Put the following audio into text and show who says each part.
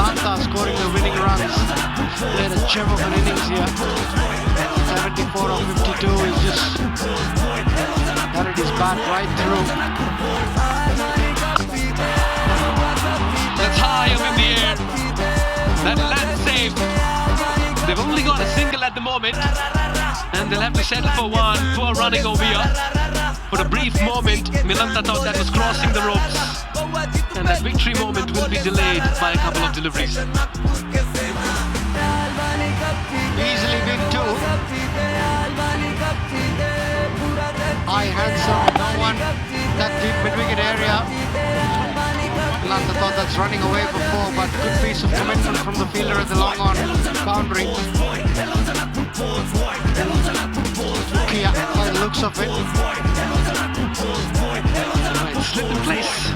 Speaker 1: Milanta scoring the winning runs. Played a gem of an innings here. 74 of 52. He's just carried his bat right through.
Speaker 2: That's high up in the air. That land save. They've only got a single at the moment, and they'll have to settle for one. Poor running over here. For a brief moment, Milanta thought that was crossing the ropes, and that victory moment will be delayed by a couple of deliveries.
Speaker 1: Easily big two. High handsome, no one that deep mid-wicket area. Milanta thought that's running away for four, but good piece of commitment from the fielder at the long on boundary. Kia, by the looks of it.
Speaker 2: Right, slip in place.